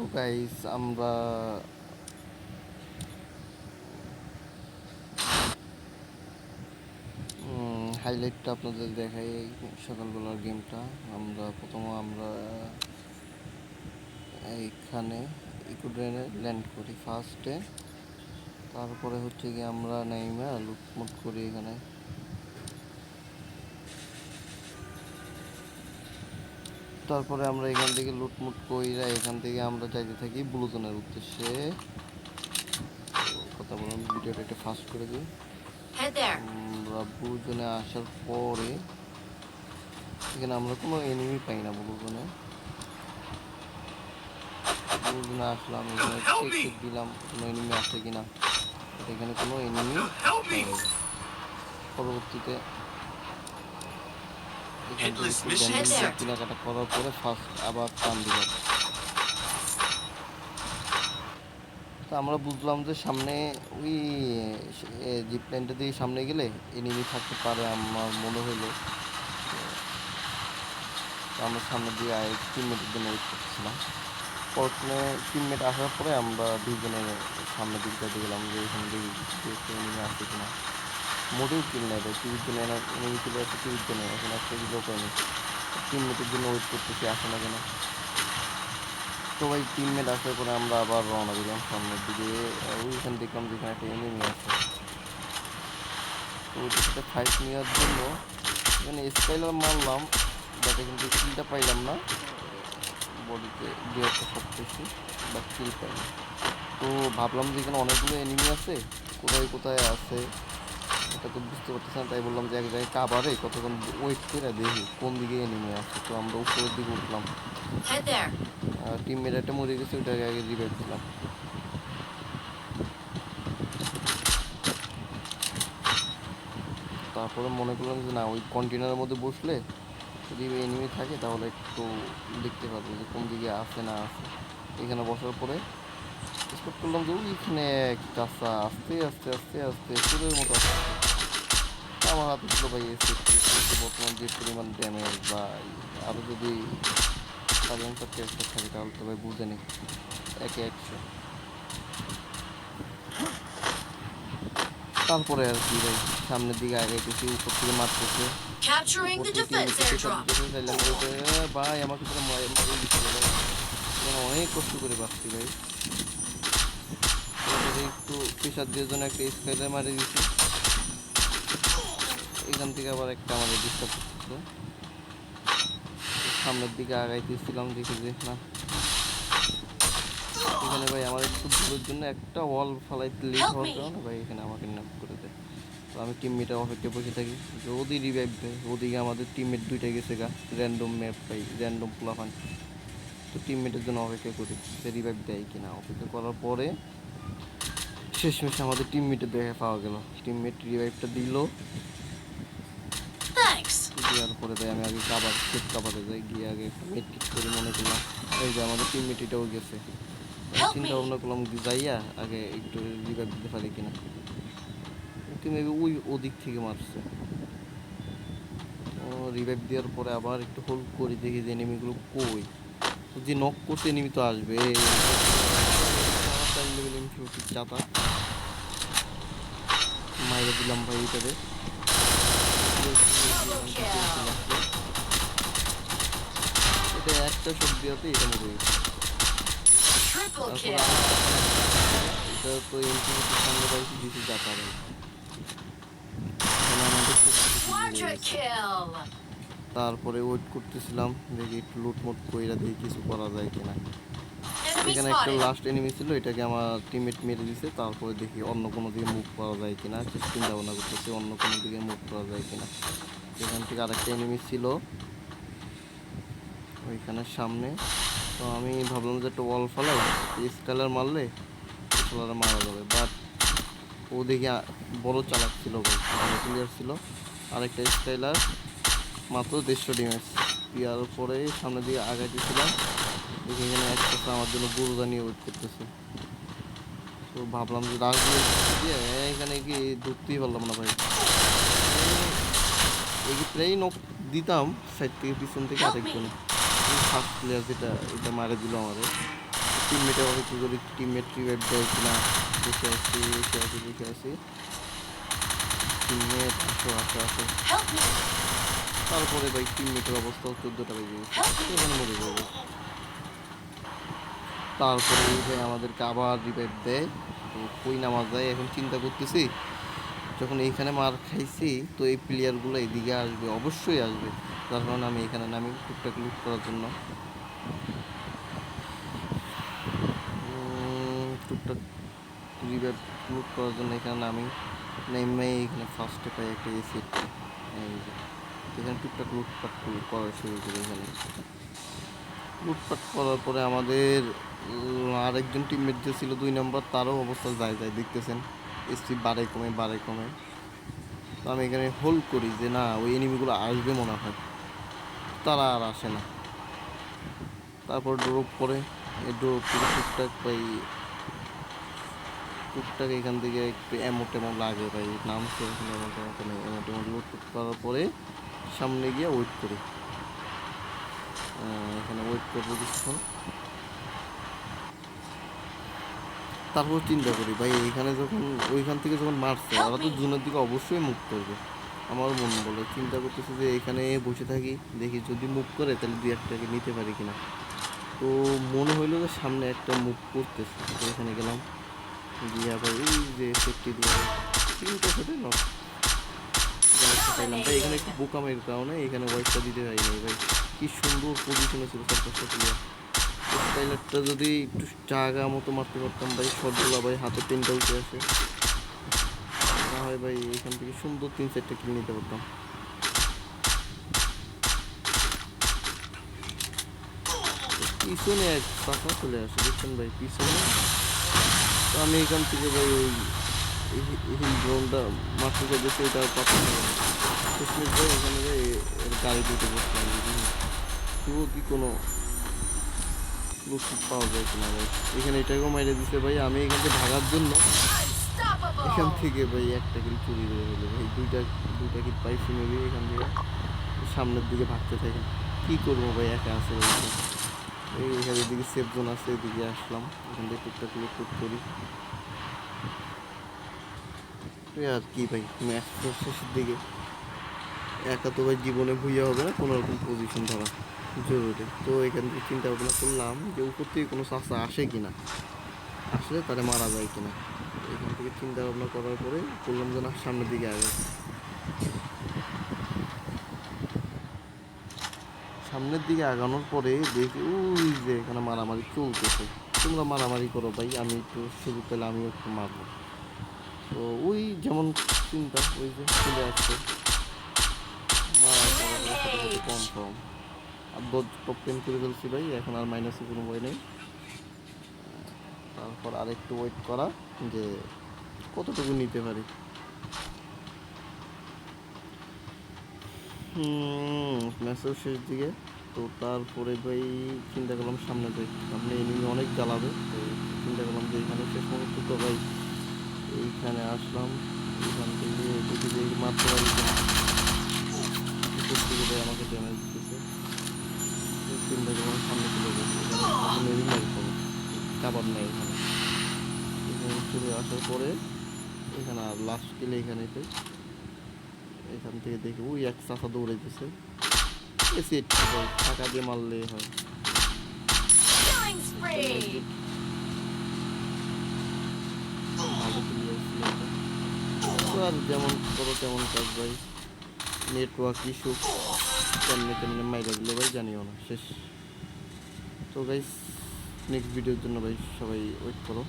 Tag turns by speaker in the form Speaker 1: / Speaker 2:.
Speaker 1: তো গাইস আমরা হাইলাইটটা আপনাদের দেখাই সকালবেলার গেমটা। আমরা এইখানে ইকুডেনে ল্যান্ড করি ফার্স্টে, তারপরে হচ্ছে কি আমরা নেইমা লুটমুট করি এখানে। তারপরে আমরা এখান থেকে লুটমুট কইরা এখান থেকে আমরা যাইতে থাকি ব্লুজনের উদ্দেশ্যে। কথা বলুন, ভিডিওটা একটু ফাস্ট করে দিই। আমরা ব্লুজনে আসার পরে এখানে আমরা কোনো এনিমি পাই না। ব্লুজনে আসলাম, এখানে চেক দিলাম কোনো এনিমি আছে কিনা। এখানে কোনো এনিমি নেই। পরবর্তীতে এখান থেকে কেনাকাটা করার পরে ফার্স্ট আবার টান দিলাম। তো আমরা বুঝলাম যে সামনে ওই জিপ লাইনটা দিয়ে সামনে গেলে এনিমি থাকতে পারে আমার মনে হইলো। আমরা সামনে দিয়ে টিমমেটের জন্য ওয়েট করতেছিলাম। প্রথমে টিমমেট আসার পরে আমরা দুজনে সামনের দিকটা দেখলাম যে এখানে দেখি এনিমি আসছে কিনা। মোটেও কিল নেই ভাই, 30 জনে এনিমি চলে আসছে, 30 জনে এখন একটা লোক হয়নি। টিমমেটের জন্য ওয়েট করতেছি, আসে না কেন। তো ভাই টিমমেট আসার পরে আমরা আবার রওনা দিলাম সামনের দিকে। ওইখানে দেখলাম যেখানে একটা এনিমি আছে। তো ওইটার সাথে ফাইট নেওয়ার জন্য এখানে স্কাইলার মারলাম, বাট এখান থেকে কিলটা পাইলাম না। বডিতে দু একটা শট পেয়েছি, বাট কিল পাইনি। তো ভাবলাম যে এখানে অনেকগুলো এনিমি আছে, কোথায় কোথায় আছে এটা তো বুঝতে পারতেছি না। তাই বললাম যে এক জায়গায় কাবারে কতক্ষণ ওয়েট করে দেখি কোন দিকে এনিমি আছে। তো আমরা উপরের দিকে উঠলাম। টিমমেট একটা মরে গেছে, ওইটাকে আগে রিভাইভ দিলাম। তারপরে মনে করলাম যে না, ওই কন্টেনারের মধ্যে বসলে যদি এনিমি থাকে তাহলে একটু দেখতে পাবো যে কোন দিকে আছে না আছে। এখানে বসার পরে স্পট করলাম যে ওইখানে একটা আস্তে আস্তে আস্তে আস্তে সুরের মতো আসছে। আমার হাতে ছিল ভাই বর্তমান যে পরিমাণ ড্যামেজ বা আরও যদি সাইলেন্সার টেস্টার থাকে তাহলে তো ভাই বুঝে নি একে 100। তারপরে আর কি ভাই সামনের দিকে আগাইতেছি, উপর থেকে মারতেছে, ভাই আমাকে পুরো মারিয়ে দিচ্ছিল ভাই। অনেক কষ্ট করে পাচ্ছি ভাই, একটু প্রেশার দিয়ে জন্য একটা স্কাইলার মারিয়ে দিচ্ছি। এখান থেকে আবার একটা আমাদের ডিস্টার্ব করতেছে। সামনের দিকে আগাইতেছিলাম, দেখি যে না এখানে ভাই আমার একটু ভুলের জন্য একটা ওয়াল ফালাইতে লেট হওয়ার কারণে ভাই এখানে আমাকে নক করে দেয়। তো আমি টিমমেটের অপেক্ষায় বসে থাকি যদি রিভাইভ দেয়। ওদিকে আমাদের টিমমেট দুইটা গেছে গা, র্যান্ডম ম্যাপ পাই, র্যান্ডম প্লাফান। তো টিমমেটের জন্য অপেক্ষা করি সে রিভাইভ দেয় কিনা। অপেক্ষা করার পরে শেষমেশ আমাদের টিমমেটের দেখা পাওয়া গেল, টিমমেট রিভাইভটা দিল। দেওয়ার পরে তাই আমি আগে কাবারে যাই, গিয়ে আগে মেট কিট করে মনে করলাম এই যে আমাদের টিমমেট এটাও গেছে। চিন্তা ভাবনা করলাম যাইয়া আগে একটু রিভাইভ দিতে পারি কিনা। মেবি ওই ওদিক থেকে মারছে। রিভাইভ দেওয়ার পরে আবার একটু হোল্ড করি, দেখি যে এনিমিগুলো কই। যে নক করছে এনিমি তো আসবে। চাতা মাইরে দিলাম ভাই এটারে। এটা একটা শট দিয়াতে এটা মরে গেছে। এটা তো এমপির সামনে পাইছি দিছি চাতা ভাই। তারপরে ওয়েট করতেছিলাম দেখি একটু লুটমুট কইরা দেখি কিছু করা যায় কিনা। এখানে একটা লাস্ট এনিমি ছিল, এটাকে আমার টিমমেট মেরে দিছে। তারপরে দেখি অন্য কোনো দিকে মুভ করা যায় কিনা, চিন্তা ভাবনা করতেছি অন্য কোনো দিকে মুভ করা যায় কিনা। এখান থেকে আরেকটা এনিমি ছিল ওইখানের সামনে। তো আমি ভাবলাম যে একটা ওয়াল ফেলাই স্কালার মারলে স্কালার মারা যাবে, বাট ও দেখি বড় চালাক ছিল ভাই, ভালো ক্লিয়ার ছিল। আরেকটা স্কাইলার মাত্র 150 ড্যামেজ দেওয়ার পরে সামনের দিকে আগাইতেছিলাম। দেখি এখানে একটা আমার জন্য গরুদা নিয়ে ওয়েট করতেছে। তো ভাবলাম যে রাশ দিয়ে এখানে কি ঢুকতেই পারলাম না ভাই। এই প্রায় নক দিতাম সাইড থেকে পিছন থেকে আরেকজনে ফার্স্ট প্লেয়ার যেটা এটা মারে দিল আমাদের। টিমমেটে অপেক্ষা করি টিমমেট রিভাইভ দেয় কিনা। বসে আছি টিমমেট আসো আসো আসো। তারপরে ভাই টিমমেটের অবস্থা 14টা বেজে গেছে, এখানে মরে যাবে। তারপরে ভাই আমাদেরকে আবার রিভাইভ দেয়। তো কই নামা যায় এখন চিন্তা করতেছি, যখন এইখানে মার খাইছি তো এই প্লেয়ারগুলো এদিকে আসবে, অবশ্যই আসবে। যার কারণে আমি এখানে নামি টুকটাক লুট করার জন্য। টুকটাক রিভাইভ লুট করার জন্য এখানে নামি নেমে এখানে ফার্স্টে পাই একটা এসিড। এই যে এখানে টুকটাক লুটপাট করা শুরু করি। এখানে লুটপাট করার পরে আমাদের আরেকজন টিমমেট যে ছিল 2 নম্বর, তারও অবস্থা যায় দেখতেছেন, এসপি বাড়ে কমে। তো আমি এখানে হোল্ড করি যে না ওই এনিমিগুলো আসবে মনে হয়, তারা আর আসে না। তারপর ড্রপ করে এই ড্রপ করে টুকটাক এখান থেকে একটু টেমো লাগে ভাই, নামছে এখানে টেমো লুট করার পরে সামনে গিয়ে ওয়েট করি। এখানে ওয়েট করবো কিছুক্ষণ, তারপর চিন্তা করি ভাই এইখানে যখন ওইখান থেকে যখন মারছে ওরা তো জুনের দিকে অবশ্যই মুভ করবে। আমার মন বলে চিন্তা করতেছে যে এখানে বসে থাকি, দেখি যদি মুভ করে তাহলে 2-1টাকে নিতে পারি কিনা। তো মনে হইলো যে সামনে একটা মুভ করতেছে, তো এখানে গেলাম গিয়ে আবার এই যে সেফটি দিয়ে 3টার সাথে নক পাইলাম ভাই। এখানে একটু বোকামের কারণে এখানে ওয়াইফটা দিতে পারি নাই ভাই, কি সুন্দর পজিশনে ছিল 4-5টা প্লেয়ার। স্টাইলারটা যদি একটু জায়গা মতো মারতে পারতাম ভাই, শটগুলো ভাই হাতে পেনটা উঠে আসে না হয় ভাই, এখান থেকে সুন্দর 3-4টা কিল নিতে পারতাম। পিছনে এক পাখা চলে আসে দেখছেন ভাই পিছনে। তো আমি এখান থেকে ভাই ওই হিল ড্রোনটা মারতে চাইতেছি, এটা পাচ্ছি না শেষমেশ ভাই। এখানে ভাই এর গাড়ি দুটো বসলাম, তবুও কি কোনো লুট পাওয়া যায় কিনা ভাই। এখানে এটাকেও মাইরে দিছে ভাই, আমি এখান থেকে ভাগার জন্য এখান থেকে ভাই একটা কিল চুরি করে হলো ভাই। দুইটা কিল পাইছি মেবি। এখান থেকে সামনের দিকে ভাগতে থাকি, কী করবো ভাই, একা আছে ভাই। এখানে এদিকে সেফ জোন আছে, এদিকে আসলাম, এখান থেকে টুকটাক লুট করি আর কি ভাই। ম্যাচ শেষের দিকে একা তো ভাই জীবনে ভুইয়া হবে না, কোনো রকম পজিশন ধরা জরুরি। তো এখান থেকে চিন্তা ভাবনা করলাম যে উপর থেকে কোনো চাষা আসে কিনা, আসলে তারা মারা যায় কিনা। এখান থেকে চিন্তা ভাবনা করার পরে বললাম যে না সামনের দিকে আগে। সামনের দিকে আগানোর পরে দেখি ওই যে এখানে মারামারি চলতেছে। তোমরা মারামারি করো ভাই, আমি একটু সুযোগ পেলে আমিও একটু মারবো। তো ওই যেমন চিন্তা ওই যে চলে আসছে মারার সাথে কনফার্ম আর টপ 10 করে ফেলছি ভাই। এখন আর মাইনাসে কোনো বই নেই। তারপর আরেকটু ওয়েট করা যে কতটুকু নিতে পারি। ম্যাচের শেষ দিকে তো তারপরে ভাই চিন্তা করলাম সামনে যাই, সামনে এনিমি অনেক জ্বালাবে। তো চিন্তা করলাম যে এখানে শেষ মুহূর্ত তো ভাই এইখানে আসলাম, এখান থেকে দেখি যে মারতে পারি কিনা। উপর থেকে ভাই আমাকে ড্যামেজ দিতেছে, চিন্তা করলাম সামনে চলে যাবো, এখানে মেরি মারি করবো, কাবার নেই এখানে। এখানে চলে আসার পরে এখানে আর লাস্ট কিলে এখানে এখান থেকে দেখি ওই এক চাষা দৌড়াইতেছে, এসি ভাই টাকা দিয়ে মারলেই হয়। ভালো প্লেয়ার ছিল এটা। তো আর যেমন করো তেমন কাজ ভাই, নেটওয়ার্ক ইস্যু কেমনে মাইরা দিল ভাই জানিও না, শেষ। তো গাইস নেক্সট ভিডিওর জন্য ভাই সবাই ওয়েট করো।